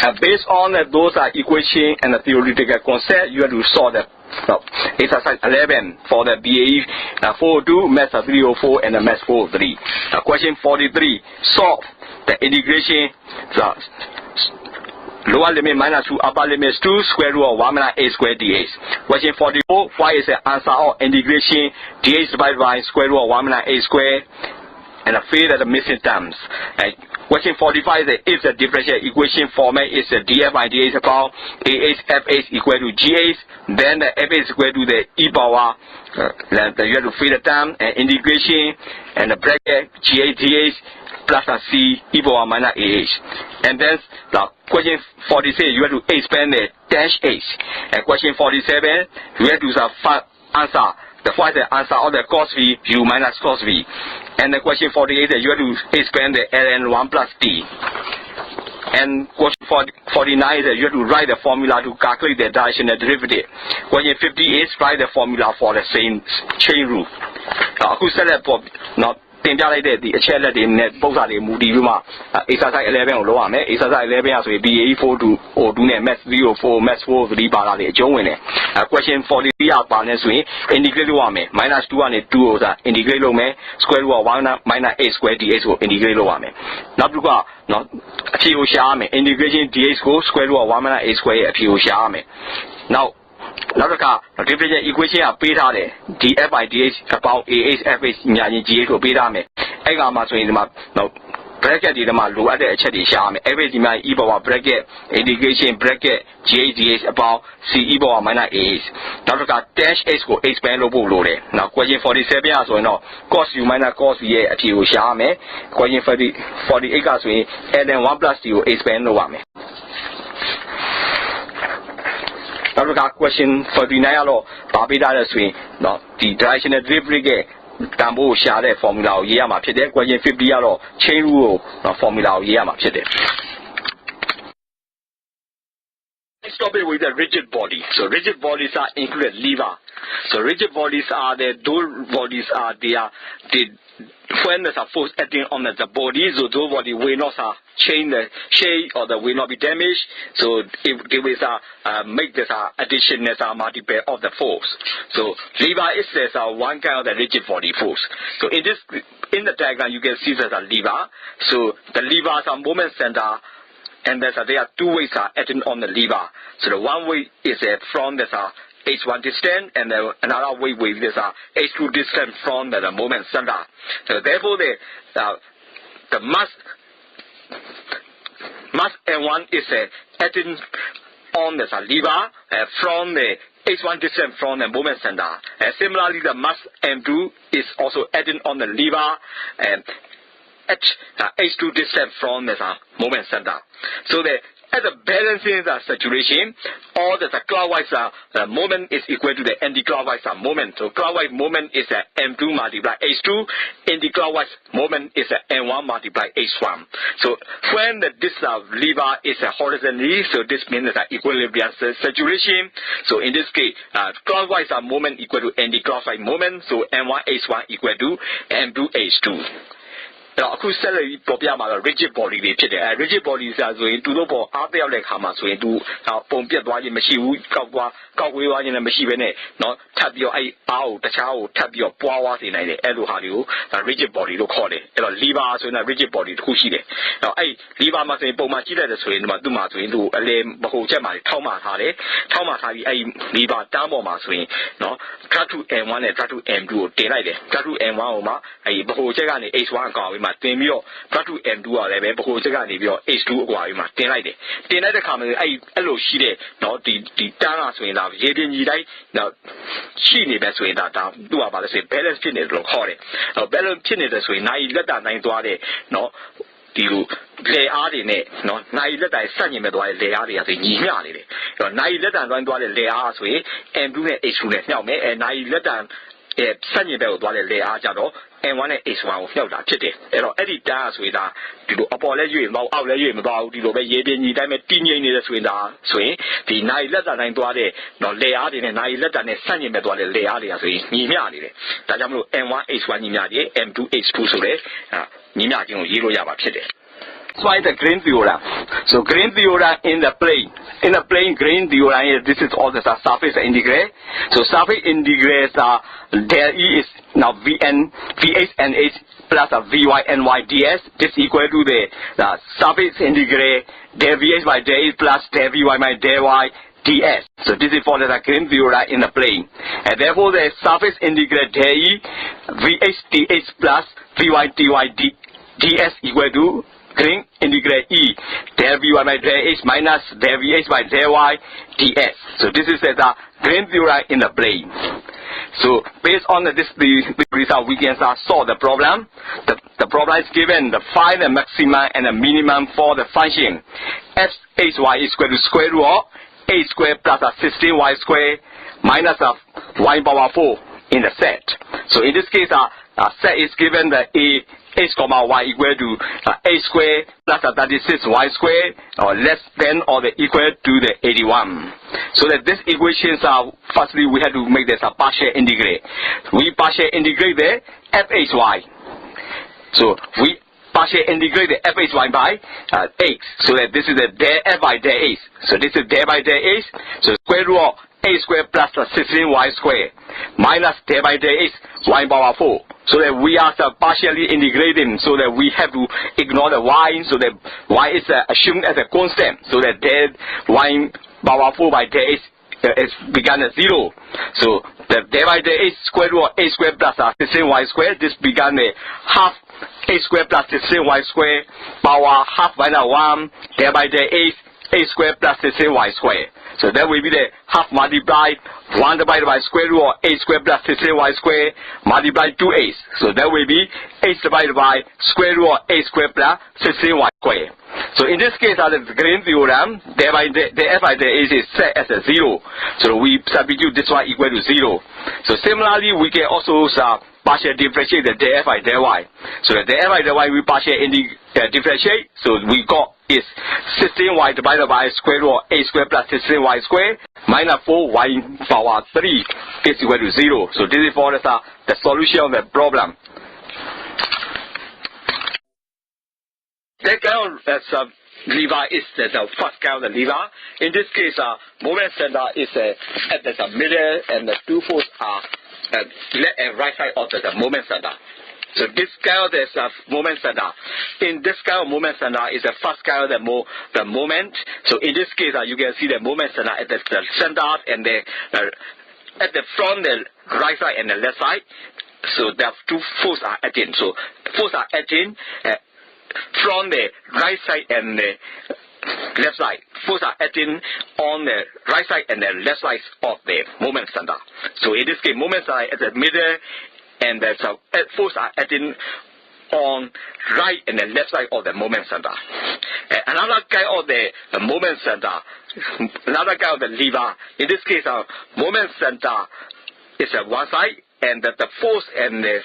Based on those equation and the theoretical concept, you have to solve the exercise 11 for the BAE 402, Math 304, and the Math 403. Question 43, solve the integration, the lower limit minus 2, upper limit is 2, square root of 1 minus a squared dx. Question 44, why is the answer of integration dx divided by square root of 1 minus a squared, and fill the missing terms. Question 45 is if the differential equation format is the df by dx about AH FH equal to GH, then the FH is equal to the e power, you have to fill the term and integration and the bracket GH DH plus a C e power minus AH. And then the question 46, you have to expand the dash H. And question 47, you have to answer the answer of the cos V U minus cos V. And the question 48 is you have to expand the ln 1 plus t. And question 49 is you have to write the formula to calculate the directional derivative. Question 50 is write the formula for the same chain rule. Who said that for notတင်ပြလိုက်တဲ့ဒီအချက်လက်တွေနဲ့ပုံစံတွေမူတည်ပြီးမှ exercise 11ကိုလုပ်ရမယ် exercise 11ဆိုရင် BAE402 နဲ့ Math 304 Math 403ပါတာတွေအကျုံးဝင်တယ် question 43ကပါနေဆိုရင် integrate လုပ်ရမယ် minus 2ကနေ2ကိုစ integrate လုပ်မယ် square root of 1 minus a square dx ကို integrate လုပ်ရမယ်နောက်တစ်ခုကနော်အဖြေကိုရှာရမယ် integration dx ကို square root of 1 minus a square ရဲ့အဖြေကိုရှာရမယ်နောက်တစ်ခါ differential equation ကပေးထားတယ် df by dx အပေါင်း ah fh ညာရင် gh ကိုပေးထားမယ်အဲ့ကမှာဆိုရင်ဒီမှာ bracket ဒီမှာလိုအပ်တဲ့အချက်တွေရှာရမယ် fh ဒီမှာ e power bracket integration bracket gh dh အပေါင်း c e power minus ah နောက်တစ်ခါ dash h ကို expand လုပ်ဖို့လိုတယ်နောက် question 47ကဆိုရင်တော့ cos u minus cos v ရဲ့အဖြေကိုရှာရမယ် question 48ကဆိုရင် ln 1 plus t ကို expand လုပ်ရမယ်နောက်တစ်ခါ question 49ကတော့ဗာပေးထားတဲ့ဆိုရင်နော်ဒီ directional derivative ရဲ့တန်ဖိုးကိုရှာတဲ့ formula ကိုရေးရမှာဖြစ်တယ် question 50ကတော့ chain rule ကို formula ကိုရေးရမှာဖြစ်တယ် Let's stop it with the rigid body. So rigid bodies are included lever. So rigid bodies are those bodies are they when there's a force acting on the body, so those body will not change the shape or the will not be damaged. So if there is make this addition as a multiple of the force. So lever is one kind of the rigid body force. So in the diagram you can see there's a lever. So the lever is a moment center. And there are two ways acting on the lever. So the one way is from this h1 distance, and another way with this h2 distance from the moment center. So therefore, the mass m1 is acting on the lever from the h1 distance from the moment center. And similarly, the mass m2 is also acting on the lever at h2 distance from the moment center. So as a balancing the saturation, all the clockwise moment is equal to the anti-clockwise moment. So clockwise moment is m2 multiplied h2, anti-clockwise moment is m1 multiplied h1. So when this lever is horizontally, so this means equilibrium saturation. So in this case, clockwise moment equal to anti-clockwise moment. So m1 h1 equal to m2 h2. အခုဆက်လက်ပြီးပေါ်ပြမှာတော့ rigid body တွေဖြစ်တယ် rigid body ဆိုရင်သူတို့ပေါ်အားပြောက်တဲ့ခါမှာဆိုရင်သူပုံပြတ်သွားခြင်းမရှိဘူးကောက်ဝေးသွားခြင်းလည်းမရှိဘဲနဲ့เนาะထပ်ပြီးတော့အဲ့အားကိုတခြားကိုထပ်ပြီးတော့ပွားဝါစေနိုင်တယ်အဲ့လိုဟာတွေကို rigid body လို့ခေါ်တယ်အဲ့တော့ lever ဆိုရင် rigid body တစ်ခုရှိတယ်အဲ့တော့အဲ့ lever မှာဆိုရင်ပုံမှန်ကြည့်လိုက်တဲ့ဆိုရင်ဒီမှာသူ့မှာဆိုရင်သူအလဲဗဟိုချက်မှာထောက်မှထားတယ်ထောက်မှထားပြီးအဲ့ lever တန်းပေါ်မှာဆိုရင်เนาะ drag to m1 နဲ့ drag to m2 ကိုတင်လိုက်တယ် drag to m1 ကိုမှအဲ့ဗဟိုချက်ကနေ h1 အကောင်ပြီးမှတင်ပြီးတော့ drag to m2 ကလည်းပဲဗဟိုချက်ကနေပြီးတော့ h2 အကွာပြီးမှတင်လိုက်တယ်တင်လိုက်တဲ့ခါမှာအဲ့လိုရှိတဲ့เนาะဒီတန်းကဆိုရင်ဒါရေပြင်ကြီးတိုင်းเนาะရှိနေပဲဆိုရင်ဒါသူ့ဟာပါလဲဆိုရင် balance ဖြစ်နေတယ်လို့ခေါ်တယ်အဲ့ balance ဖြစ်နေတယ်ဆိုရင်နိုင်လက်တာနိုင်သွားတဲ့เนาะဒီလိုလေအားတွေနဲ့เนาะနိုင်လက်တိုင်ဆက်ညင်မဲ့သွားတဲ့လေအားတွေကဆိုညီမျှနေတယ်အဲ့တော့နိုင်လက်တန်သွားတဲ့လေအားဆိုရင် m2 နဲ့ h2 နဲ့မြှောက်မယ်အဲနိုင်လက်တန်ဆက်ညင်ဘက်ကိုသွားတဲ့လေအားကြတော့ m1 နဲ့ h1 ကိုမြှောက်တာဖြစ်တယ်အဲ့တော့အဲ့ဒီတန်းဆိုရင်ဒါဒီလိုအပေါ်လဲရွေ့မသွားအောက်လဲရွေ့မသွားဘူးဒီလိုပဲရေပြင်ကြီးတိုင်းပဲတည်ငြိမ်နေတဲ့ဆိုရင်ဒါဆိုရင်ဒီနိုင်လက်တန်တိုင်းသွားတဲ့เนาะလေအားတွေနဲ့နိုင်လက်တန်နဲ့ဆက်ညင်ဘက်သွားတဲ့လေအားတွေကဆိုရင်ညီမျှနေတယ်ဒါကြောင့်မလို့ m1 h1 ညီမျှတယ် m2 h2 ဆိုတဲ့ညီမျှခြင်းကိုရေးလို့ရပါဖြစ်တယ် Find the green theorem. So green theorem in the plane. In the plane, green theorem, this is all the surface integral. So surface integrals are del E is now Vn, Vh and H plus Vy ny ds. This equal to the surface integral del Vh by del H plus del Vy by del y ds. So this is for the green theorem in the plane. And therefore the surface integral del E Vh dh plus Vy dy ds equal to green integral E del Vy by del H minus del Vh by del y ds. So this is the green theorem in the plane. So based on the result, we can solve the problem. The problem is given the find the maximum and the minimum for the function fhy is equal to square root of a squared plus 16y squared minus y power 4 in the set. So in this case, set is given the h comma y equal to a squared plus 36y squared or less than or the equal to the 81. So that these equations are, firstly we have to make this a partial integrate. We partial integrate the fhy. So we partial integrate the fhy by h. So that this is the del f by del h. So this is del by del h. So square root of a squared plus 16y squared minus del by del h y power 4. So that we are partially integrating, so that we have to ignore the y, so that y is assumed as a constant, so that del y power 4 by del h is begun at 0. So the del by del h square root of a squared plus 16y squared, this began a half a squared plus 16y squared power half minus 1 del by del h a squared plus 16y squared. So that will be the half multiplied 1 divided by square root of a squared plus 16y squared multiplied 2a. So that will be h divided by square root of a squared plus 16y squared. So in this case, the green theorem, the f by the h is set as a 0. So we substitute this one equal to 0. So similarly, we can also partial differentiate the del f by del y. So the del f by del y we partial differentiate. So we got is 16y divided by square root of a squared plus 16y squared minus 4y power 3 is equal to 0. So this is for the solution of the problem. That kind of lever is the first kind of the lever. In this case, moment center is at the middle, and the two forces are left and right side of the moment center. So this kind of the moment center. In this kind of moment center is the first kind of the moment. So in this case, you can see the moment center at the center and the at the front, the right side and the left side. So the two forces are acting. So forces are acting from the right side and the left side. Forces are acting on the right side and the left side of the moment center. So in this case, moment center at the middle, and the forces are acting on right and the left side of the moment center. Another kind of the moment center, another kind of the lever. In this case, moment center is one side, and the force and the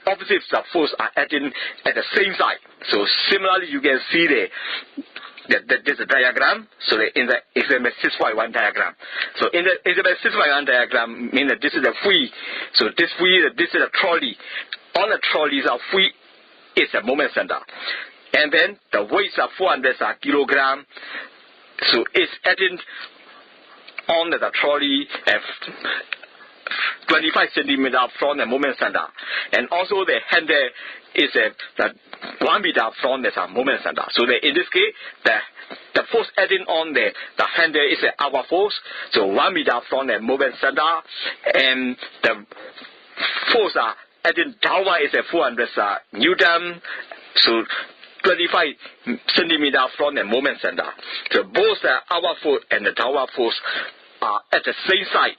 opposites of force are acting at the same side. So similarly, you can see this diagram. So in the example 6.1 diagram. So in the example 6.1 diagram, means that this is the wheel. So this wheel, this is a trolley. On the trolleys of wheel is a moment center, and then the weights are 400 kilogram. So it's acting on the trolley at 25 centimeter from the moment center, and also the handle is 1 meter from the moment center. So in this case, the force acting on the handle is our force, so 1 meter from the moment center, and the force acting downward is 400 Newton, so 25 centimeter from the moment center. So both our force and the downward force are at the same side.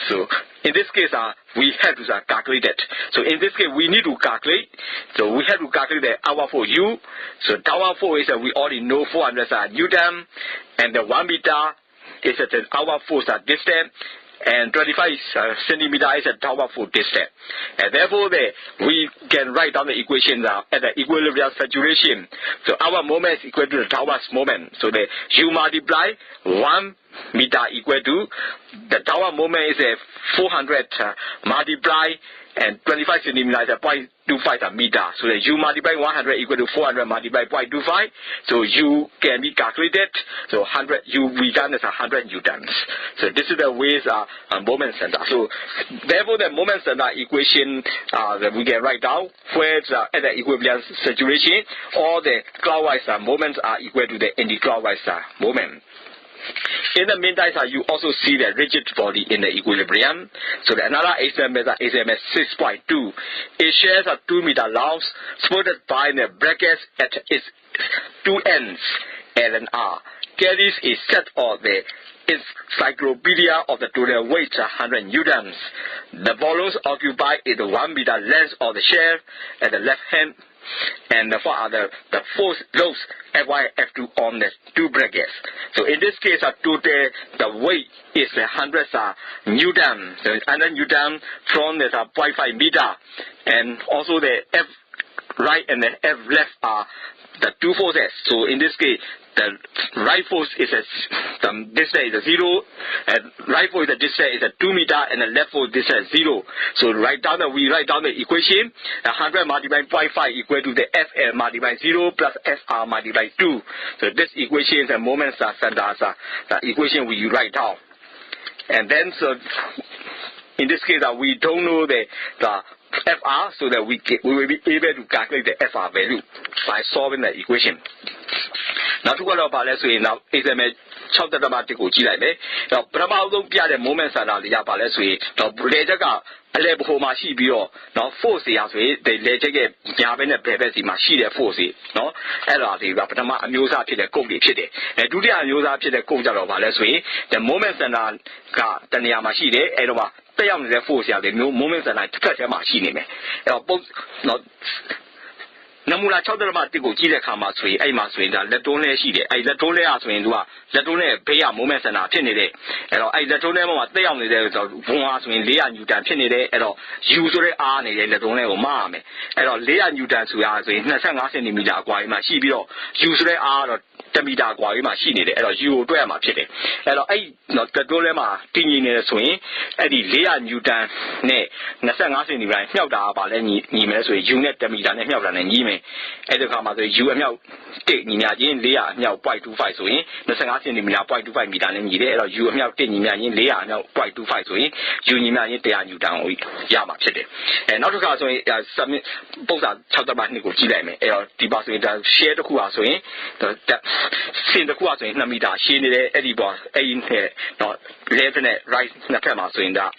So in this case, we have to calculate it. So in this case, we need to calculate. So we have to calculate the hour for U. So downward force is we already know 400 Newton, and the 1 meter is the hour force distance, and 25 centimeter is the downward force distance. And therefore, we can write down the equation at the equilibrium saturation. So our moment is equal to the downward moment. So the U multiply 1 meter equal to the downward moment is 400 multiply and 25 centimeters is 0.25 meter. So the U multiplied 100 equal to 400 multiplied 0.25. So U can be calculated. So 100 U we done is 100 newtons. So this is the ways moment center. So therefore the moment center equation that we can write down where it's at the equilibrium situation, all the clockwise moments are equal to the anti-clockwise moment. In the meantime, you also see the rigid body in the equilibrium. So another example is HMS 6.2. It shares a 2 meter long, supported by the brackets at its two ends, L and R. Carries a set of the encyclopedia of the total weight 100 newtons. The volumes occupied is the 1 meter length of the share at the left hand. And what are the force loads Fy F2 on the two brackets. So in this case, total the weight is 100 newton. So 100 newton from the 0.5 meter, and also the F right and the F left are the two forces. So in this case, the right force is distance is 0, and right force the distance is 2 meter, and the left force distance is 0. So we write down the equation. 100 multiplied 0.5 equal to the Fl multiplied 0 plus Fr multiplied 2. So this equation is the moment center the equation we write down. And then so in this case we don't know the Fr, so that we will be able to calculate the Fr value by solving the equation. Now to go about let's say now is a chapter about the Gojile. Now Brahma Pia the moments are the Yapa let's say now Lejaga a level homa shibio now force the way they legate Yavan a privacy machine force no Ella the Rapama amusa to the Kogi Pide. And do the amusa to the Koja of let's say the moments and Tania Machine Edoma. They are the force the new moments and I touch a machine. Both not Namula Chowdama Tigo Gila Kamasui, I must win that Letone Shide, I let only ask when you are Letone pay a moments and a penny day. And I let only what they only there is a when Lea and you done penny day at all. Usually are a Letone or Mamma. And Lea and you dance we are in Nasanga Senimida Guayma Shibio. Usually are Tamida Guayma Shine, and you do my pity. And I not the Dolema Tini in a swing, Eddie Lea and you done, nay, Nasanga Senimida, Melda, but any emails with Unit Tamida and Melda and Yime. Edukama the UML take Nina in Lea now 0.25 swing, Nasanga Senimida 0.25 meter and Yide, or UML take Nina in Lea now 0.25 swing, Unima in you down with Yama Pity. And not to cause some both are Chatabanico Chile, or Tibas with the share the Kua swing, Sin the Kua swing, Namida, Shine, Eddie Boss, in here, not left right in the Pema swing that.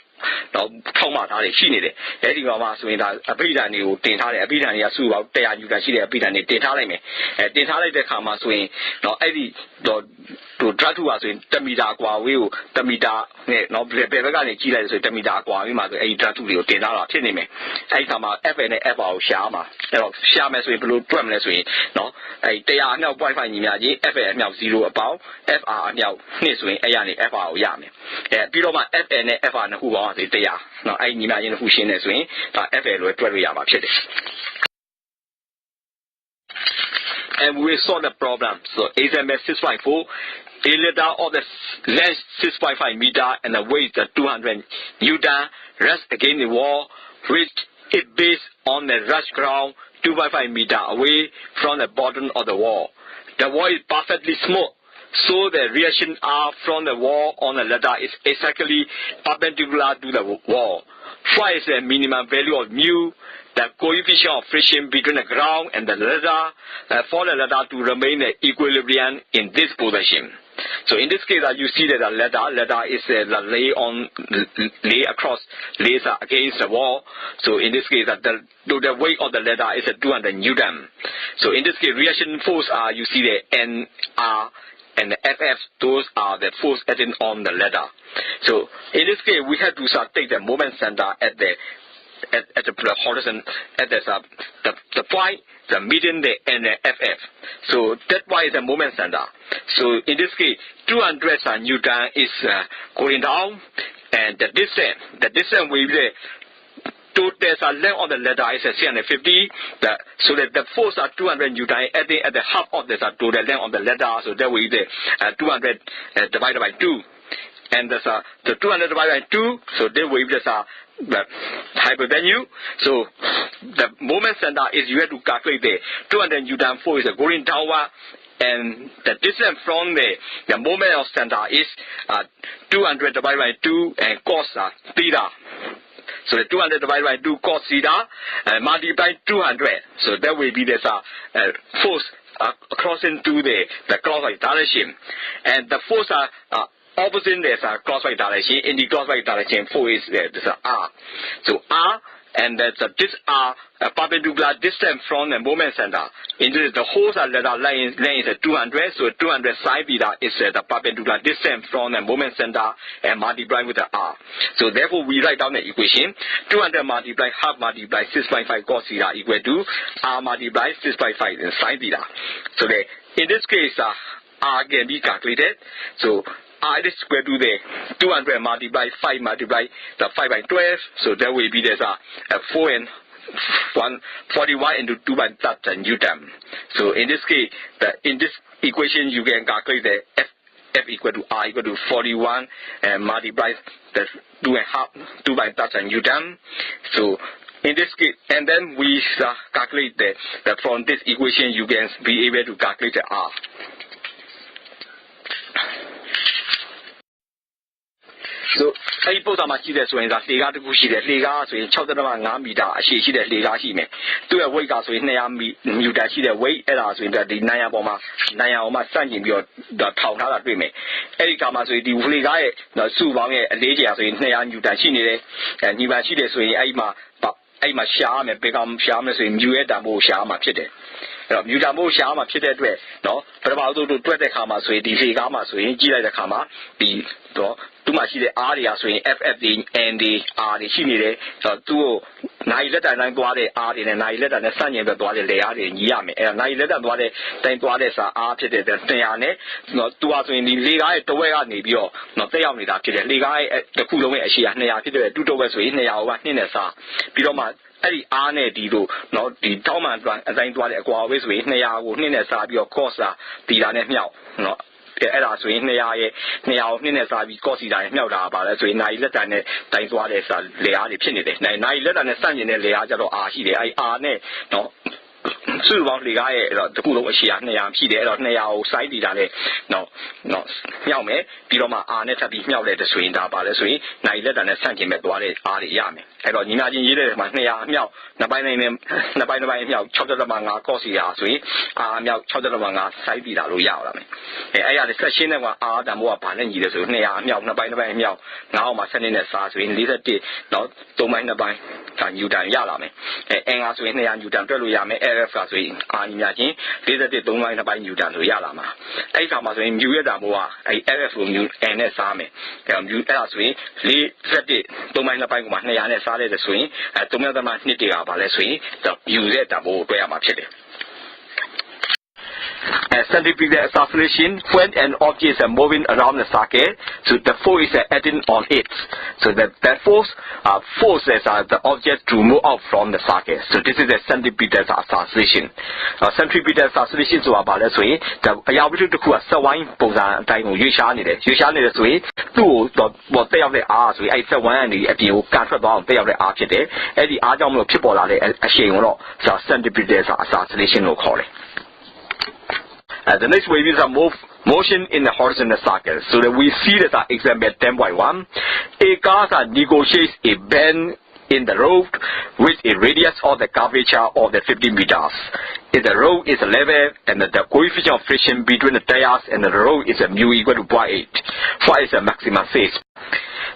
Now, Thomas had a sheen it. Eddie was when a bit and you didn't have a bit and you saw out there, you can see a bit and it didn't have me. Didn't have the Kama swing. Now, Eddie to try to us in Tamida Qua will, Tamida, no, Bevergan, Chile, so Tamida Qua, we must a Tatu, Tenara, Tinime. I come out F and F out Shama. Shamas with blue tremulous way. No, they are now Wi-Fi Nimaji, F and now 0 about, FR now, Niswing, Ayani, FR Yami. Below my F and FR who are they are. Now I imagine who she is way, but FL will tell you about it. And we solve the problem. So HMS 6.4, a letter of the length 6.5 meter and the weight 200 newton, rest against the wall, which is based on the rush ground 2.5 meter away from the bottom of the wall. The wall is perfectly smooth. So the reaction R from the wall on the ladder is exactly perpendicular to the wall. Phi is the minimum value of mu, the coefficient of friction between the ground and the ladder, for the ladder to remain in equilibrium in this position. So in this case, you see that the ladder is lay across, lays against the wall. So in this case, the weight of the ladder is 200 newton. So in this case, reaction force you see the NR. And the FF, those are the force acting on the ladder. So in this case, we have to take the moment center at the horizon, at the point, the median, and the FF. So that's why the moment center. So in this case, 200 newton is going down, and the distance will be there's a length of the ladder is 350. So that the force are 200 newton at the half of the total length of the ladder. So that will be 200 divided by 2. and that's the 200 divided by 2. So then we just the hypervenue. So the moment center is you have to calculate the 200 Newton force is going downward, and the distance from the moment of center is 200 divided by 2 and cos theta. So the 200 divided by 2 cos theta multiply 200. So that will be this force crossing to the clockwise direction, and the force opposite this clockwise direction. In the clockwise direction, force is this R. So R, and that's this R perpendicular distance from the moment center. Into the whole length is 200. So 200 sine theta is the perpendicular distance from the moment center and multiply with the R. So therefore we write down the equation: 200 multiply half multiply 6.5 cos theta equal to R multiply 6.5 in sine theta. So in this case R can be calculated. So R is equal to the 200 multiply 5 multiply the 5 by 12. So that will be this 4 and 41 into 2 by Newton. So in this case, in this equation you can calculate the F equal to R equal to 41 and multiply the 2 by Newton. So in this case, and then we calculate that from this equation you can be able to calculate the R. So အဲ့ဒီပုံစံမှာရှိတဲ့ဆိုရင်လေကားတစ်ခုရှိတယ်လေကားဆိုရင် 6.5 မီတာအရှည်ရှိတဲ့လေကားရှိမယ်သူ့ရဲ့ weight ကဆိုရင်200 နျူတန်ရှိတဲ့ weight အဲ့ဒါဆိုရင်ဒီနိုင်ရပေါ်မှာနိုင်ရအောင်မှစန့်ကျင်ပြီးတော့ထောင်ထားတာတွေ့မယ်အဲ့ဒီခါမှာဆိုရင်ဒီလေကားရဲ့စုပေါင်းရဲ့အလေးချိန်ဆိုရင်200 နျူတန်ရှိနေတယ်ညီပါရှိတယ်ဆိုရင်အဲ့ဒီမှာရှားမယ်ပေကရှားမယ်ဆိုရင်မြူရဲ့တန်ဖိုးရှားမှာဖြစ်တယ်အဲ့တော့မြူတန်ဖိုးရှားမှာဖြစ်တဲ့အတွက်နော်ပထမဆုံးတို့တွက်တဲ့ခါမှာဆိုရင်ဒီလေကားမှာဆိုရင်ကြည့်လိုက်တဲ့ခါမှာဒီတော့သူ့မှာရှိတဲ့ R တွေကဆိုရင် FF တွေ N တွေ R တွေရှိနေတယ်ဆိုတော့သူ့ကိုနိုင်လက်တန်တိုင်းသွားတဲ့ R တွေနဲ့နိုင်လက်တန်နဲ့စန့်ကျင်ဘက်သွားတဲ့လေအားတွေညီရမယ်အဲ့ဒါနိုင်လက်တန်သွားတဲ့တိုင်းသွားတဲ့စာ R ဖြစ်တဲ့200နဲ့နော်သူကဆိုရင်ဒီလေကားရဲ့တဝက်ကနေပြီးတော့နော်တက်ရောက်နေတာဖြစ်တယ်လေကားရဲ့တစ်ခုလုံးရဲ့အရှိက200ဖြစ်တဲ့တူတဝက်ဆိုရင်200ဟိုက2နဲ့စားပြီးတော့မှအဲ့ဒီ R နဲ့ဒီလိုနော်ဒီတောင်းမှန်အတိုင်းသွားတဲ့အကွာဝေးဆိုရင်200ကို2နဲ့စားပြီးတော့ cos တီတာနဲ့မြောက်နော်အဲ့ဒါဆိုရင်200ရဲ့200ကို2နဲ့စားပြီး cos တာနဲ့မြောက်တာပါလဲဆိုရင်နိုင်လက်တန်နဲ့တိုင်းသွားတဲ့စာလေအားတွေဖြစ်နေတယ်နိုင်လက်တန်နဲ့စန့်ကျင်တဲ့လေအားကြတော့ R ရှိတယ်အဲ့ R နဲ့နော်စုပေါင်းလေကားရဲ့အဲ့တော့တခုလုံးအရှိက200ရှိတယ်အဲ့တော့200ကို sine တီတာနဲ့နော်မြောက်မယ်ပြီးတော့မှ R နဲ့ထပ်ပြီးမြောက်တဲ့ဆိုရင်ဒါပါလဲဆိုရင်နိုင်လက်တန်နဲ့ဆန့်ကျင်မဲ့သွားတဲ့ R တွေရမယ်အဲ့တော့ညီမချင်းရေးတဲ့မှာ200အမြောက်နှစ်ပိုင်းနဲ့နှစ်ပိုင်းအမြောက် 6.5 cos ရာဆိုရင် R အမြောက် 6.5 sine တီတာလို့ရအောင်မယ်အဲ့ရတယ်ဆက်ရှင်းတဲ့က R တန်ဖိုးကဘာနဲ့ညီလဲဆို200အမြောက်နှစ်ပိုင်းအမြောက်9အောင်မှာ7နဲ့စားဆိုရင်41နော်3ပိုင်း2ပိုင်းဒါနျူတန်ရလာမယ်N ကဆိုရင်200နျူတန်တွက်လို့ရမယ် LF ကဆိုရင် R ညီမချင်း41 3ပိုင်း2ပိုင်းနျူတန်ဆိုရလာမှာအဲ့ဒီခါမှာဆိုရင်မြူရဲ့တန်ဖိုးကအဲ့ LF ကိုမြူ N နဲ့စားမယ်အဲ့မြူအဲ့ဒါဆိုရင်41 3ပိုင်း2ပိုင်းကမှ200နဲ့စားတဲ့ဆိုရင်3.2တကပါလဲဆိုရင်မြူရဲ့တန်ဖိုးကိုတွက်ရမှာဖြစ်တယ်Centripetal acceleration when an object is moving around the circle, so the force is acting on it. So that force forces the object to move out from the circle. So this is a centripetal acceleration. Centripetal acceleration ဆိုတာဘာလဲဆိုရင်အရာဝတ္ထုတစ်ခုကစက်ဝိုင်းပုံစံအတိုင်းကိုရွေ့ရှားနေတယ်ဆိုရင်သူ့ကိုတက်ရောက်တဲ့အားဆိုရင်အဲ့စက်ဝိုင်းကနေအပြင်ကိုကန်ထွက်သွားအောင်တက်ရောက်တဲ့အားဖြစ်တယ်အဲ့ဒီအားကြောင့်မလို့ဖြစ်ပေါ်လာတဲ့အရှိန်ကိုတော့ centripetal acceleration လို့ခေါ်တယ်The next wave is a motion in the horizontal circle. So that we see that example 10.1. A car negotiates a bend in the road with a radius of the curvature of the 50 meters. If the road is level and the coefficient of friction between the tires and the road is a mu equal to 0.8, what is the maximum phase?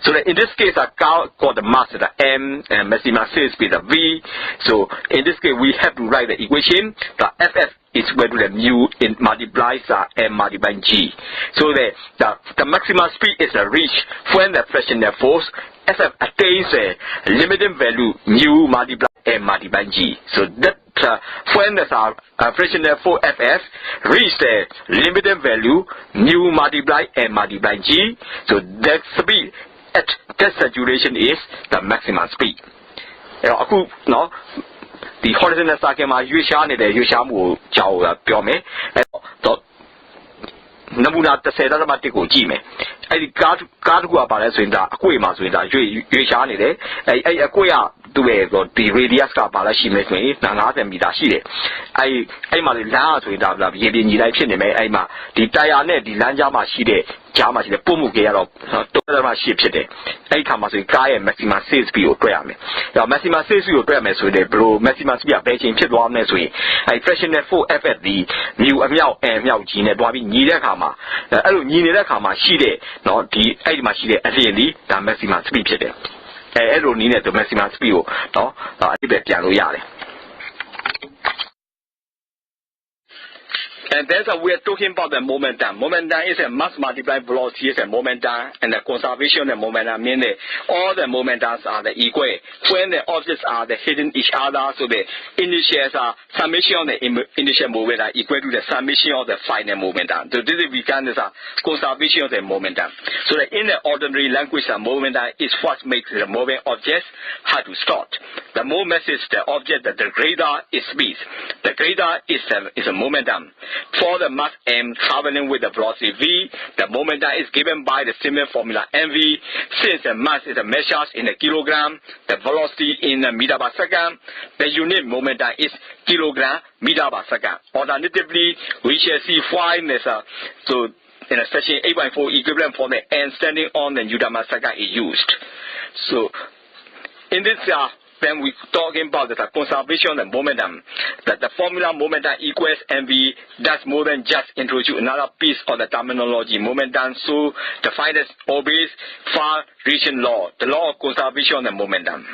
So that in this case, a car got the mass the M and maximum phase be the V. So in this case, we have to write the equation. The FF is equal to the mu in multiplies M multiplied G. So the maximum speed is reached when the frictional force FF attains a limiting value mu multiplied M multiplied G. So that when the frictional force FF reach the limiting value mu multiplied M multiplied G. So that speed at that saturation is the maximum speed. အခုနော်ဒီ horizontal circle မှာရွေ့ရှားနေတဲ့ရွေ့ရှားမှုကိုကြောက်ပြောမယ်အဲ့တော့နမူနာ30.1ကိုကြည့်မယ် အဲ့ဒီကားတစ်ခုကပါလဲဆိုရင်ဒါအကွေ့မှာဆိုရင်ဒါရွေရှားနေတယ်အဲ့အကွေ့ကသူ့ရဲ့ဒီ radius ကပါလဲရှိမယ်ဆိုရင်50မီတာရှိတယ်အဲ့မှာလေလမ်းဆိုရင်ဒါရေပြင်ညီလိုက်ဖြစ်နေမယ်အဲ့မှာဒီတိုင်ယာနဲ့ဒီလမ်းကြားမှာရှိတဲ့ကြားမှာရှိတဲ့ပုံမှုကေကတော့3.8ဖြစ်တယ်အဲ့ခါမှာဆိုရင်ကားရဲ့ maximum safe speed ကိုတွက်ရမယ်အဲ့ maximum safe speed ကိုတွက်ရမယ်ဆိုရင်ဘယ်လို maximum speed ကဘယ်ချိန်ဖြစ်သွားမလဲဆိုရင်အဲ့ fractional force Fs ဒီမြူအမြောက်အမြောက်ကြီးနဲ့တွားပြီးညီတဲ့အခါမှာအဲ့လိုညီနေတဲ့အခါမှာရှိတဲ့နော်ဒီအဲ့ဒီမှာရှိတဲ့အလျင်ဒီဒါ maximum speed ဖြစ်တယ်အဲ့လိုနည်းနဲ့ maximum speed ကိုနော်အဲ့ဒီပဲပြန်လို့ရတယ်And that's we are talking about the momentum. Momentum is a mass multiplied velocity is a momentum, and the conservation of momentum means all the momentums are the equal. When the objects are the hitting each other, so the initial summation of the initial moment are equal to the summation of the final momentum. So this is we can conservation of the momentum. So that in the ordinary language, the momentum is what makes the moving objects hard to start. The more massive the object, the greater its speed. The greater is a momentum. For the mass m traveling with the velocity v, the momentum is given by the similar formula mv. Since the mass is measured in a kilogram, the velocity in a meter per second, the unit momentum is kilogram meter per second. Alternatively, we shall see why so in a section 8.4 equivalent for the n standing on the Newton per second is used. So in this when we talking about the conservation of the momentum, that the formula momentum equals mv, that's more than just introduce another piece of the terminology momentum. So the finest obeys far-reaching law, the law of conservation of the momentum.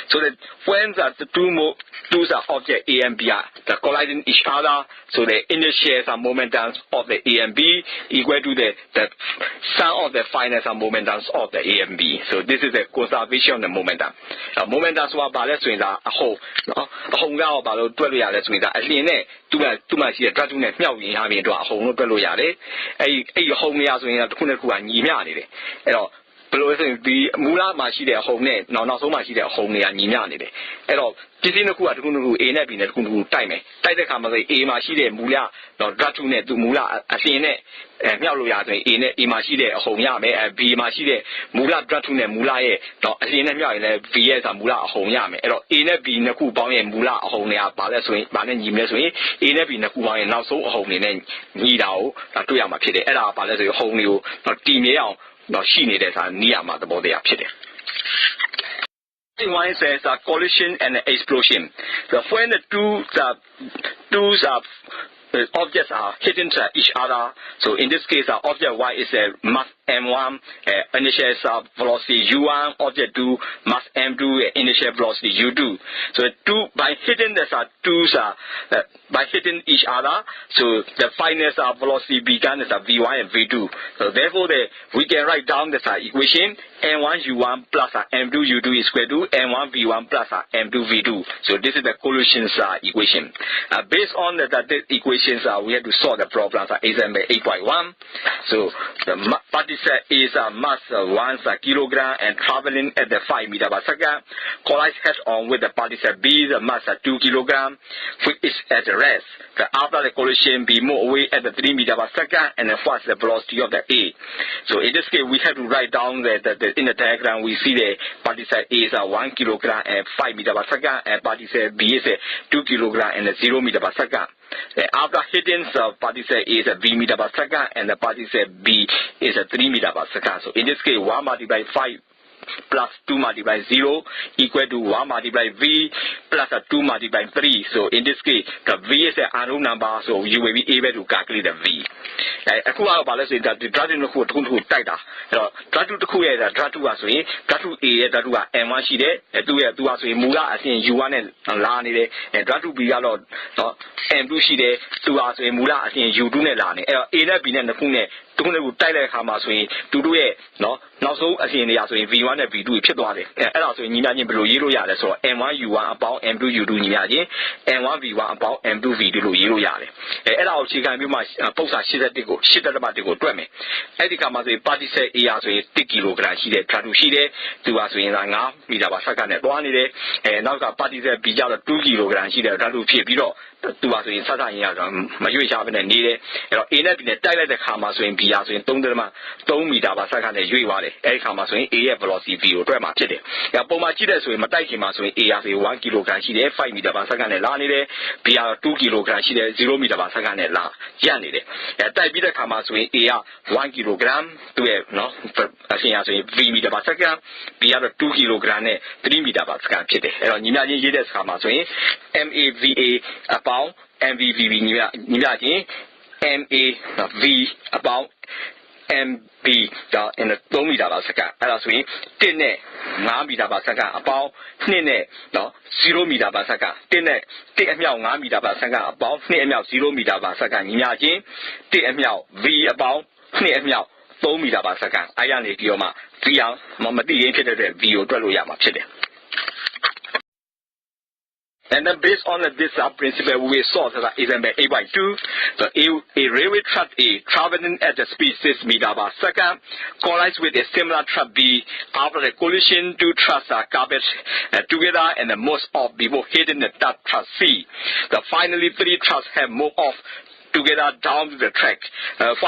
So that when the two objects A and B are colliding each other, so the initial momentums of the A and B equal to the sum of the final momentums of the A and B. So this is the conservation of the momentum. Momentum ဆိုတာဘာလဲဆိုရင်ဒါအဟုန်နော်အဟုန်ကတော့ဘာလို့တွက်လို့ရလဲဆိုရင်ဒါအလျင်နဲ့သူ့မှာရှိတဲ့ drag နဲ့မြှောက်ရင်ရပြီးတော့အဟုန်လို့တွက်လို့ရတယ်အဲ့အဟုန်များဆိုရင်တစ်ခုနဲ့တစ်ခုကညီမျှနေတယ်အဲ့တော့ဘယ်လိုလဲဆိုရင်ဒီမူလမှာရှိတဲ့အဟုန်နဲ့နောက်ဆုံးမှာရှိတဲ့အဟုန်တွေကညီမျှနေတယ်အဲ့တော့ပစ္စည်းတစ်ခုကတစ်ခုတစ်ခု A နဲ့ B နဲ့တစ်ခုတစ်ခုတိုက်မယ်တိုက်တဲ့အခါမှာဆို A မှာရှိတဲ့မူလတော့ drag နဲ့သူမူလအလျင်နဲ့မြောက်လို့ရဆိုရင် A နဲ့ A မှာရှိတဲ့အဟုန်ရမယ်B မှာရှိတဲ့မူလ drag နဲ့မူလရဲ့တော့အလျင်နဲ့မြောက်ရင်လည်း B ရဲ့ဆိုမူလအဟုန်ရမယ်အဲ့တော့ A နဲ့ B နှစ်ခုပေါင်းရဲ့မူလအဟုန်တွေကဘာလဲဆိုရင်ဘာနဲ့ညီမလဲဆိုရင် A နဲ့ B နှစ်ခုပေါင်းရဲ့နောက်ဆုံးအဟုန်တွေနဲ့ညီတာကိုတွေ့ရမှာဖြစ်တယ်အဲ့ဒါကဘာလဲဆိုရင်အဟုန်တွေကိုတည်မြဲအောင်တော့ရှိနေတဲ့စာနီးရမှာသဘောတရားဖြစ်တယ် One says collision and explosion. So when the two objects are hitting each other, so in this case, object Y is a mass m1, initial velocity u1, object 2, mass m2, initial velocity u2. So by hitting by hitting each other, so the final velocity began as v1 and v2. So therefore, we can write down this equation m1 u1 plus m2 u2 is equal to m1 v1 plus m2 v2. So this is the collision equation. Based on the equations, we have to solve the problems. Example 8.1. So the particle is mass 1 kilogram and traveling at the 5 meter per second. Collides head on with the particle B, the mass 2 kilogram, which is at rest. After the collision, B move away at the 3 meter per second, and then what's the velocity of the A? So in this case, we have to write down in the diagram. We see the particle A is 1 kilogram and 5 meter per second, and particle B is 2 kilogram and 0 meter per second. After hitting the particle A is a V meter per second, and the particle B is a 3 meter per second. So in this case, 1 multiplied 5 plus 2 multiplied 0 equal to 1 multiplied V plus 2 multiplied 3. So in this case, the V is an unknown number, so you will be able to calculate the V. အခုကတော့ဗာလဲဆိုရင်ဒါ drag တစ်ခုတစ်ခုတိုက်တာအဲ့တော့ drag တစ်ခုရဲ့ drag 2ကဆိုရင် drag 2A ရဲ့ drag 2က m1 ရှိတယ်သူကဆိုရင်မူလအစဉ် u1 နဲ့လာနေတယ်drag 2B ကတော့ m2 ရှိတယ်သူကဆိုရင်မူလအစဉ် u2 နဲ့လာနေအဲ့တော့ A နဲ့ B နဲ့နှစ်ခုနဲ့တခုနဲ့ခုတိုက်တဲ့အခါမှာဆိုရင်သူတို့ရဲ့နောက်ဆုံးအစဉ်တွေကဆိုရင် V1 နဲ့ V2 ဖြစ်သွားတယ်အဲ့ဒါဆိုရင်ညီမချင်းဘယ်လိုရေးလို့ရလဲဆိုတော့ M1 U1 အပေါင်း M2 U2 ညီမချင်း M1 V1 အပေါင်း M2 V2 လို့ရေးလို့ရတယ်အဲ့ဒါကိုအခြေခံပြီးမှပု္ပ္ပစာ81ကို8.1ကိုတွက်မယ်အဲ့ဒီခါမှာဆိုရင် particle A ဆိုရင်1 kg ရှိတယ် drag 2ရှိတယ်သူကဆိုရင်5 meter per second နဲ့သွားနေတယ်နောက်က particle B ကျတော့2 kg ရှိတယ် drag 2ဖြစ်ပြီးတော့ သူပါဆိုရင်ဆက်ဆက်ရင်းရတော့မရွေ့ချဘဲနဲ့နေတယ်အဲ့တော့ A နဲ့ B နဲ့တိုက်လိုက်တဲ့ခါမှာဆိုရင် B ဟာဆိုရင်3.3 မီတာပါစက္ကန့်နဲ့ရွေ့သွားတယ်အဲ့ဒီခါမှာဆိုရင် A ရဲ့ velocity V ကိုတွက်မှာဖြစ်တယ်အဲ့ပုံမှန်ကြည့်တဲ့ဆိုရင်မတိုက်ခင်မှာဆိုရင် A ဟာဆိုရင်1 kg ရှိတယ်5 မီတာပါစက္ကန့်နဲ့လာနေတယ် B ဟာ2 kg ရှိတယ်0 မီတာပါစက္ကန့်နဲ့လာရပ်နေတယ်အဲ့တိုက်ပြီးတဲ့ခါမှာဆိုရင် A က1 kg သူ့ရဲ့နော်အရှင်ဟာဆိုရင် V မီတာပါစက္ကန့် B ကတော့2 kg နဲ့3 မီတာပါစက္ကန့်ဖြစ်တယ်အဲ့တော့ညီမချင်းရေးတဲ့ခါမှာဆိုရင် MAVA အပေါင်း MVVB ညီမချင်း MAV အပေါင်း MB ဒါ3 မီတာပါစက္ကန့်အဲ့ဒါဆိုရင်1နဲ့5 မီတာပါစက္ကန့်အပေါင်း2နဲ့နော်0 မီတာပါစက္ကန့်1နဲ့1အမြောက်5 မီတာပါစက္ကန့်အပေါင်း2အမြောက်0 မီတာပါစက္ကန့်ညီမချင်း1အမြောက် V အပေါင်း2အမြောက်3 မီတာပါစက္ကန့်အဲ့ရနေပြီးတော့မှ V အောင်မသိရင်ဖြစ်တဲ့အတွက် V ကိုတွက်လို့ရမှာဖြစ်တယ် And then based on this principle, we saw that example 8.2, a railway track A traveling at the speed 6 meters per second collides with a similar track B. After the collision, two tracks are coupled together and the most of people hitting the third track C. Finally, three tracks have moved off together down to the track.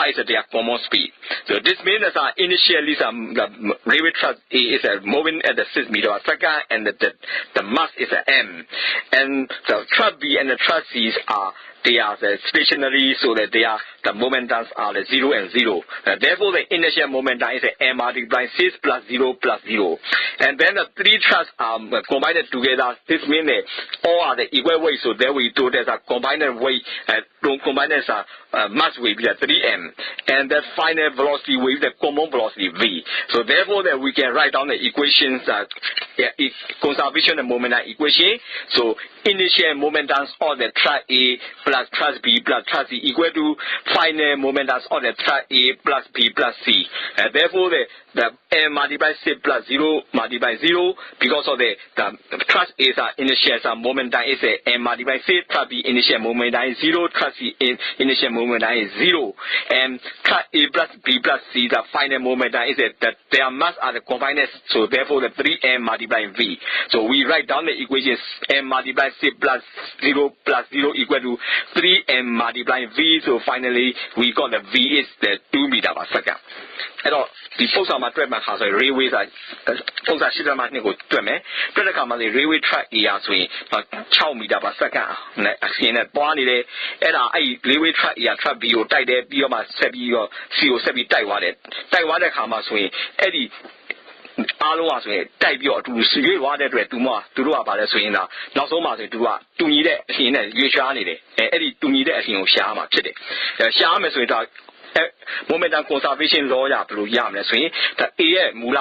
Is their common speed. So this means that initially the railway track A is moving at the 6 meters per second and the mass is M. And the track B and the track C they are stationary so that the momentums are 0 and 0. Therefore, the initial momentum is M multiplied 6 plus 0 plus 0. And then the three tracks are combined together. This means that all are the equal weight. So there we do there's a combined weight. Combined mass will be 3m. And the final velocity will be the common velocity v. So therefore, that we can write down the equations. Conservation and momentum equation. So initial momentums of the track A plus track B plus track C equal to final momentums of the track A plus B plus C. Therefore, the M multiplied 6 plus 0 multiplied 0 because of the track A's initial momentum is M multiplied 6, track B initial momentum is 0, track C initial momentum is 0. And track A plus B plus C, the final momentum is that their mass are the combined, so therefore the 3M multiplied V. So we write down the equations M multiplied 6 plus 0 equal to 3M multiplied V. So finally we got the V is the 2 meter per second. အဲ့တော့ဒီပုံစံမှာတွက်မှခါဆိုရင် railway ပုံစံရှိတဲ့မှာနှစ်ကိုတွက်မယ်တွက်တဲ့ခါမှာ railway track area ဆိုရင်6 meter per second နဲ့အရှင်နဲ့ပွားနေတယ်အဲ့ဒါအဲ့ railway track area track B ကိုတိုက်တယ်ပြီးတော့မှဆက်ပြီးတော့ C ကိုဆက်ပြီးတိုက်သွားတယ်တိုက်သွားတဲ့ခါမှာဆိုရင်အဲ့ဒီအားလုံးကဆိုရင်တိုက်ပြီးတော့အတူတူရွေ့သွားတဲ့အတွက်သူတို့ကပါလဲဆိုရင်ဒါနောက်ဆုံးမှာဆိုရင်သူကတူညီတဲ့အရှင်နဲ့ရွေ့ရှားနေတယ်အဲ့ဒီတူညီတဲ့အရှင်ကိုရှားမှာဖြစ်တယ်ရှားမယ်ဆိုရင်ဒါmomentum conservation law ရဘယ်လိုရမလဲဆိုရင်ဒါ A ရဲ့မူလ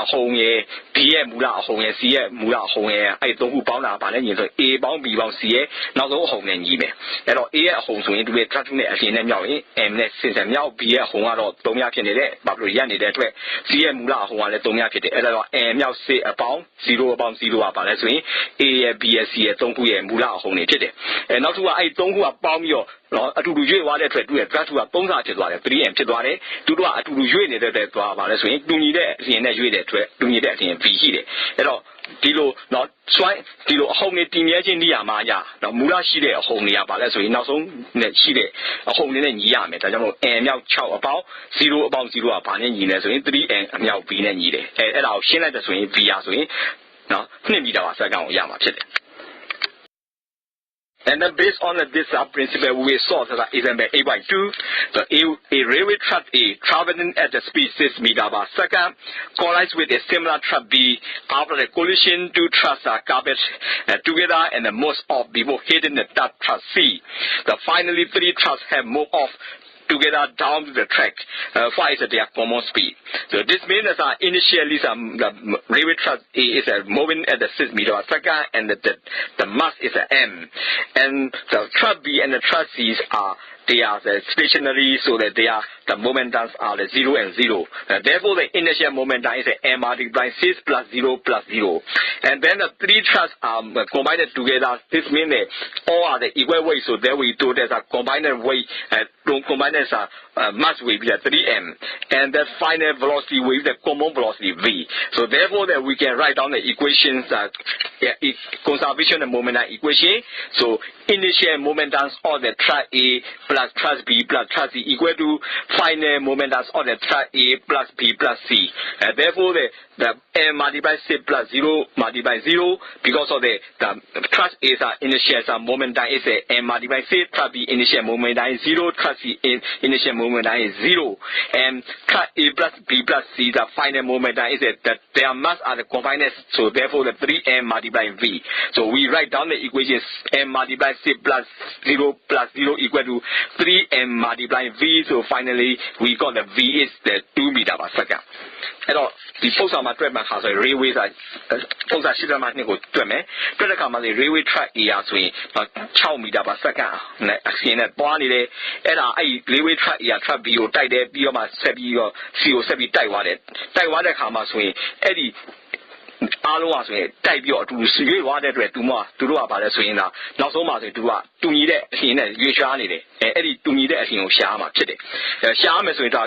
အဟုန်ရယ် B ရဲ့မူလအဟုန်ရယ် C ရဲ့မူလအဟုန်ရယ်အဲ့သုံးခုပေါင်းတာပါလဲညီဆို A ပေါင်း B ပေါင်း C ရဲ့နောက်ဆုံးအဟုန်နဲ့ညီမယ်အဲ့တော့ A ရဲ့အဟုန်ဆိုရင်သူရဲ့ track နဲ့အရှင်နဲ့မြောက်ရင် M နဲ့ဆင်ဆယ်မြောက် B ရဲ့အဟုန်ကတော့3များဖြစ်နေတဲ့ဘာလို့ရက်နေတဲ့အတွက် C ရဲ့မူလအဟုန်ကလည်း3များဖြစ်တယ်အဲ့တော့ M မြောက် C အပေါင်း0အပေါင်း0ကပါလဲဆိုရင် A ရဲ့ B ရဲ့ C ရဲ့3ခုရဲ့မူလအဟုန်တွေဖြစ်တယ်အဲ့နောက်တစ်ခုကအဲ့3ခုကပေါင်းပြီးတော့နော်အတူတူရွေ့သွားတဲ့အတွက်သူ့ရဲ့ track က3စာဖြစ်သွားတယ် 3M ဖြစ်သွားတယ်သူတို့ကအတူတူရွေ့နေတဲ့အတွက်သွားပါလဲဆိုရင်တူညီတဲ့အရှင်နဲ့ရွေ့တဲ့အတွက်တူညီတဲ့အရှင် V ရှိတယ်အဲ့တော့ဒီလိုနော်စွိုင်းဒီလိုအဟုန်တွေတည်မြဲခြင်းနေရာမှာနော်မူလရှိတဲ့အဟုန်တွေကပါလဲဆိုရင်နောက်ဆုံးနဲ့ရှိတဲ့အဟုန်တွေနဲ့ညီရမယ်ဒါကြောင့်မို့ M မြောက်6အပေါင်း0အပေါင်း0ကဘာနဲ့ညီလဲဆိုရင် 3M အမြောက် V နဲ့ညီတယ်အဲ့ဒါကိုရှင်းလိုက်တဲ့ဆိုရင် V ရဆိုရင်နော်2 မီတာပါစက္ကန့်ကိုရမှာဖြစ်တယ် And then based on this principle, we saw that example 8.2, a railway track A traveling at the speed 6 meters per second collides with a similar track B. After the collision, two tracks are coupled together and the most of people hitting the third track C. Finally, three tracks have moved off together down to the track. Is their common speed. So this means that initially the railway track A is moving at the 6 meters per second and the mass is M. And the track B and the track C they are stationary so that the momentums are 0 and 0. Therefore, the initial momentum is M multiplied 6 plus 0 plus 0. And then the three tracks are combined together. This means that all are the equal weight. So there we do there's a combined weight. Combined mass will be 3m. And the final velocity will be the common velocity v. So therefore, that we can write down the equations conservation and momentum equation. So initial momentums of the thrust A plus thrust B plus thrust C equal to final momentums of the thrust A plus B plus C. Therefore, the M multiplied C plus 0 multiplied 0 because of the thrust A is initial momentum is M multiplied C, thrust B initial momentum is 0, thrust C initial momentum is 0, and thrust A plus B plus C the final momentum is that their mass are the combiners, so therefore the 3M multiplied V. So we write down the equations M multiplied C plus 0 equal to 3M multiplied V. So finally we got the V is the 2 meter per second. And the post on my treadmill has a railway post I should have my nickel treadmill. The railway track here, so 2 meter per second. Again, at Bonnie, and I railway track here, track bio, tie there, bio, my sebi or CO sebi, tie water. Tie water, how swing, Eddie. အားလုံးကဆိုရင်တိုက်ပြီးတော့အတူရွေ့သွားတဲ့အတွက်တူတို့ကပါလဲဆိုရင်နောက်ဆုံးမှာဆိုတူကတူညီတဲ့အရှင်နဲ့ရွေ့ရှားနေတယ်အဲ့ဒီတူညီတဲ့အရှင်ကိုရှားမှာဖြစ်တယ်ရှားမယ်ဆိုရင်ဒါ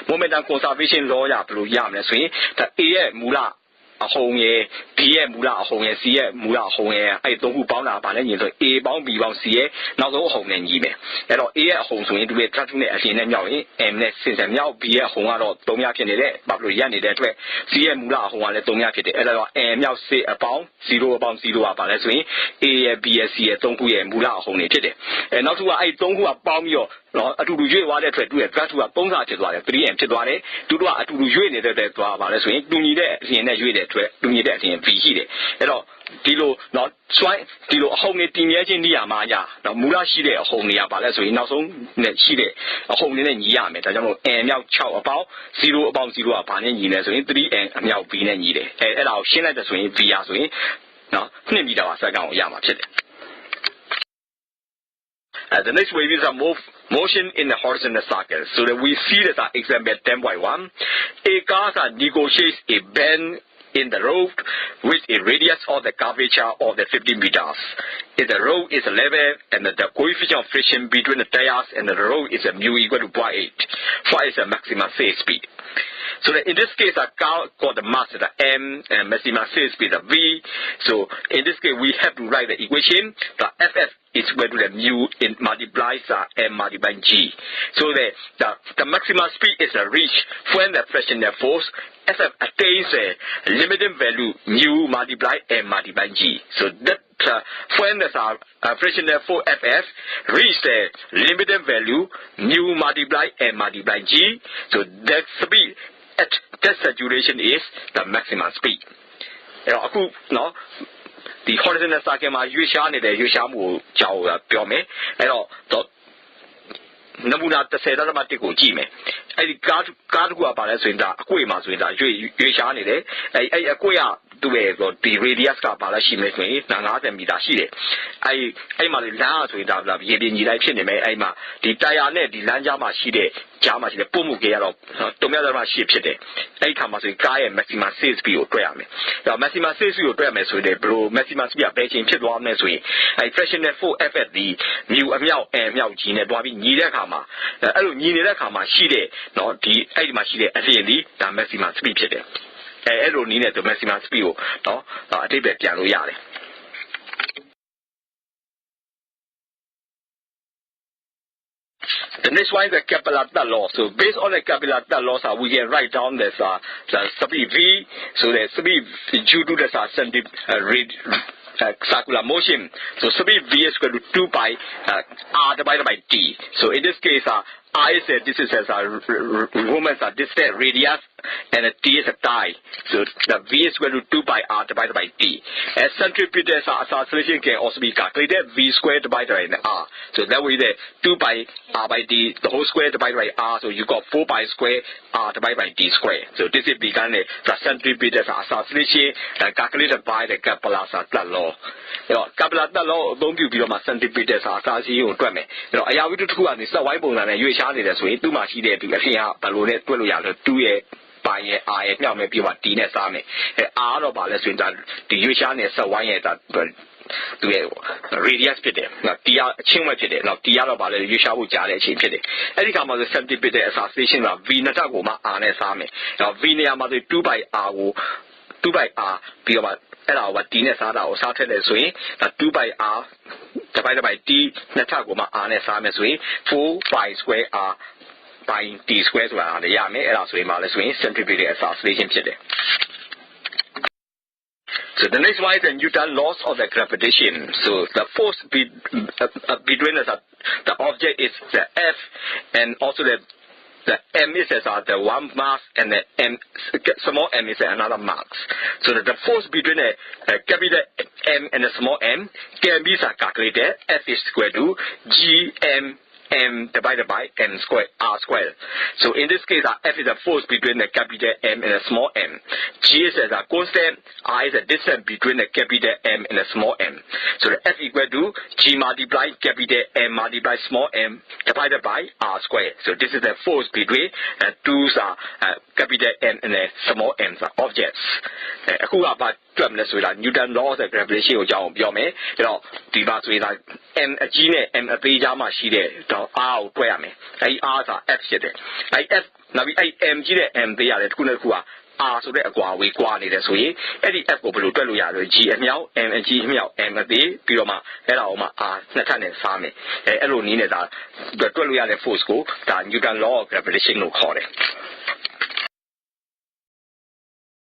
momentum conservation law ရဘယ်လိုရမလဲဆိုရင်ဒါ A ရဲ့မူလအဟုန်ရယ် B ရဲ့မူလအဟုန်ရယ် C ရဲ့မူလအဟုန်ရယ်အဲ့သုံးခုပေါင်းတာပါလဲညီဆို A ပေါင်း B ပေါင်း C ရဲ့နောက်ဆုံးအဟုန်နဲ့ညီမယ်အဲ့တော့ A ရဲ့အဟုန်ဆိုရင်သူရဲ့ track နဲ့အရှင်နဲ့မြောက်ရင် M နဲ့ဆင်ဆယ်မြောက် B ရဲ့အဟုန်ကတော့3ရဖြစ်နေတဲ့ဘာလို့ရနေတဲ့အတွက် C ရဲ့မူလအဟုန်ကလည်း3ရဖြစ်တယ်အဲ့တော့ M မြောက် C အပေါင်း0အပေါင်း0ကပါလဲဆိုရင် A ရဲ့ B ရဲ့ C ရဲ့3ခုရဲ့မူလအဟုန်တွေဖြစ်တယ်အဲ့နောက်တစ်ခုကအဲ့3ခုကပေါင်းပြီးတော့အတူတူရွေ့သွားတဲ့အတွက်သူရဲ့ track က3ဆဖြစ်သွားတယ် 3M ဖြစ်သွားတယ်သူတို့ကအတူတူရွေ့နေတဲ့အတွက်သွားပါလဲဆိုရင်တူညီတဲ့အရှင်နဲ့ရွေ့တဲ့အတွက်တူညီတဲ့အရှင် V ရှိတယ်အဲ့တော့ဒီလိုစွိုင်းဒီလိုအဟုန်တွေတည်မြဲခြင်းနေရာမှာမူလရှိတဲ့အဟုန်တွေကပါလဲဆိုရင်နောက်ဆုံးနဲ့ရှိတဲ့အဟုန်တွေနဲ့ညီရမယ်ဒါကြောင့်မို့ M မြောက်6အပေါင်း0အပေါင်း0ကဘာနဲ့ညီလဲဆိုရင် 3M အမြောက် V နဲ့ညီတယ်အဲ့ဒါကိုရှင်းလိုက်တဲ့ဆိုရင် V ရဆိုရင်2မီတာပါစက္ကန့်ကိုရမှာဖြစ်တယ် The next wave is a motion in the horizontal circle. So that we see that example 10.1. A car negotiates a bend in the road with a radius of the curvature of the 50 meters. If the road is level and the coefficient of friction between the tires and the road is a mu equal to 0.8, what is the maximum sail speed? So that in this case, a car got the mass the M and maximum sail speed the V. So in this case, we have to write the equation. The FF is equal to the mu in multiplies M multiplied G. So the maximum speed is reached when the frictional force FF attains a limiting value mu multiplied M multiplied G. So that when the frictional force FF reach the limiting value mu multiplied M multiplied G. So that speed at that saturation is the maximum speed. The horizontal circle မှာရွေ့ရှားနေတဲ့ရွေ့ရှားမှုကိုကြောက်ပြောမယ်အဲ့တော့နမူနာ30.1ကိုကြည့်မယ်အဲ့ဒီကားတစ်ခုကပါလဲဆိုရင်ဒါအကွေ့မှာဆိုရင်ဒါရွေ့ရှားနေတယ်အဲ့အကွေ့ကသူ့ရဲ့ဒီ radius ကပါလဲရှိမယ်ဆိုရင်50မီတာရှိတယ်အဲ့မှာလမ်းဆိုရင်ဒါရေပြင်ညီလိုက်ဖြစ်နေမယ်အဲ့မှာဒီတာယာနဲ့ဒီလမ်းကြားမှာရှိတဲ့ပုံမှုကြီးကတော့3.8ဖြစ်တယ်အဲ့ဒီခါမှာဆိုရင်ကားရဲ့ maximum sail speed ကိုတွက်ရမယ်အဲ့တော့ maximum sail speed ကိုတွက်ရမယ်ဆိုရင်ဘယ်လို maximum speed ကဘယ်ချိန်ဖြစ်သွားမလဲဆိုရင်အဲ့ frictional force FF ဒီ mu အမြောက် M အမြောက် G နဲ့တွားပြီးညီတဲ့အခါမှာအဲ့လိုညီနေတဲ့အခါမှာရှိတဲ့ဒီအဲ့ဒီမှာရှိတဲ့အပြင်ဒီဒါ maximum speed ဖြစ်တယ်အဲ့လိုနည်းနဲ့ maximum speed ကိုအတိတ်ပဲပြန်လို့ရတယ်The next one is the Kepler law. So based on the Kepler law, we can write down this the speed V. So the speed due to the circular motion. So speed V is equal to 2 pi r divided by t. So in this case, I said this is as a Roman distance radius and T is a tie. So the V is equal to 2 pi r divided by t. As centripetal acceleration can also be calculated V square divided by r. So that way the 2 pi r by t, the whole square divided by r. So you got 4 pi square r divided by t square. So this is become the centripetal acceleration calculated by the Kepler law. Kepler law don't give you my centripetal acceleration ကိုတွက်မယ်အဲ့တော့အရာဝတ္ထုတစ်ခုကနေစက်ဝိုင်းပုံစံနဲ့ရွေ့ရှားနေတယ်ဆိုရင်သူ့မှာရှိတဲ့ဒီအဖြစ်ကဘယ်လိုနဲ့တွက်လို့ရလဲ2ရဲ့ပိုင်းရဲ့ r ရဲ့မြောက်မယ်ပြီးမှ t နဲ့စားမယ်r တော့ပါလဲဆိုရင်ဒါဒီရွေ့ရှားနေတဲ့စက်ဝိုင်းရဲ့ဒါသူရဲ့ radius ဖြစ်တယ်နော် t အချင်းဝက်ဖြစ်တယ်နော် t ကတော့ပါလဲရွေးရှားဖို့ကြားတဲ့အချိန်ဖြစ်တယ်အဲ့ဒီခါမှာဆို centripetal acceleration က v နှစ်ထပ်ကိုမှ r နဲ့စားမယ်နော် v နေရာမှာဆို 2 by r ကို 2 by r ပြီးတော့မှအဲ့ဒါကို t နဲ့စားတာကိုစားထည့်တယ်ဆိုရင်ဒါ 2 by r divided by d နှစ်ထပ်ကိုမှ r နဲ့စားမယ်ဆိုရင် 4 pi square r by d square ဆိုတာလည်းရမယ်အဲ့ဒါဆိုရင်မှလည်းဆိုရင် centripetal acceleration ဖြစ်တယ် So the next one is the Newton laws of the gravitation. So the force between the object is the F, and also the M is the one mass, and the M small m is another mass. So the force between the capital M and the small m can be calculated. F is equal to gm m divided by m square r square. So in this case, F is the force between the capital M and the small m. G is a constant. R is the distance between the capital M and the small m. So the F equal to G multiply capital M multiply small m divided by r square. So this is the force between two capital M and the small m objects. အခုကဘာတွေ့မလဲဆိုတာ Newton law of gravitation ကိုကြောင်းပြောမယ်အဲ့တော့ဒီမှာဆိုရင် m အကြီးနဲ့ m အသေးကြားမှာရှိတဲ့ r ကိုတွက်ရမယ်အဲဒီ r ဆိုတာ f ဖြစ်တယ်အဲဒီ f နောက်ပြီးအဲဒီ m ကြီးတဲ့ m သေးရတယ်တစ်ခုနဲ့တစ်ခုက r ဆိုတဲ့အကွာဝေးကွာနေတယ်ဆိုရင်အဲ့ဒီ f ကိုဘယ်လိုတွက်လို့ရလဲ g အမြောက် m အကြီးအမြောက် m အသေးပြီးတော့မှအဲ့ဒါကိုမှ r နှစ်ထပ်နဲ့စားမယ်အဲ့လိုနည်းနဲ့ဒါတွက်လို့ရတဲ့ force ကိုဒါ Newton law of gravitation လို့ခေါ်တယ်